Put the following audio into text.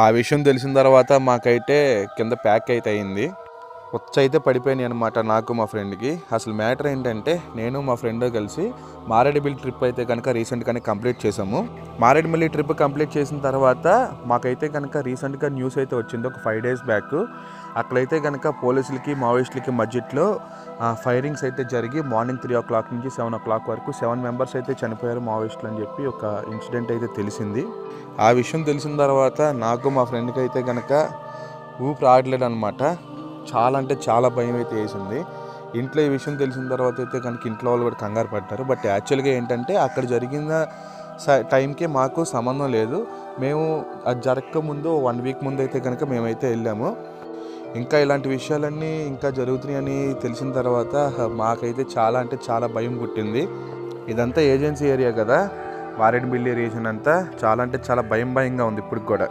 ఆ విషయం తెలిసిన తర్వాత మాకైతే కింద ప్యాక్ అయితే అయింది. వచ్చైతే పడిపోయినాయి అనమాట నాకు మా ఫ్రెండ్కి. అసలు మ్యాటర్ ఏంటంటే నేను మా ఫ్రెండ్ కలిసి మారేడుమిల్లి ట్రిప్ అయితే కనుక రీసెంట్గానే కంప్లీట్ చేసాము. మారేడుమిల్లి ట్రిప్ కంప్లీట్ చేసిన తర్వాత మాకైతే కనుక రీసెంట్గా న్యూస్ అయితే వచ్చింది ఒక 5 days బ్యాక్. అక్కడైతే కనుక పోలీసులకి మావోయిస్టులకి మధ్యలో ఫైరింగ్స్ అయితే జరిగి మార్నింగ్ 3 o'clock నుంచి 7 o'clock వరకు 7 members అయితే చనిపోయారు మావోయిస్టులు అని చెప్పి ఒక ఇన్సిడెంట్ అయితే తెలిసింది. ఆ విషయం తెలిసిన తర్వాత నాకు మా ఫ్రెండ్కి అయితే కనుక ఊపిరి ఆడలేదు అనమాట. చాలా అంటే చాలా భయం అయితే వేసింది. ఇంట్లో ఈ విషయం తెలిసిన తర్వాత అయితే కనుక ఇంట్లో వాళ్ళు కూడా కంగారు పడ్డారు. బట్ యాక్చువల్గా ఏంటంటే అక్కడ జరిగిన టైంకి మాకు సంబంధం లేదు. మేము అది జరగక ముందు 1 week ముందు అయితే కనుక మేమైతే వెళ్ళాము. ఇంకా ఇలాంటి విషయాలన్నీ ఇంకా జరుగుతున్నాయని తెలిసిన తర్వాత మాకైతే చాలా అంటే చాలా భయం పుట్టింది. ఇదంతా ఏజెన్సీ ఏరియా కదా, మారేడుమిల్లి రీజన్ అంతా చాలా అంటే చాలా భయంగా ఉంది ఇప్పుడు కూడా.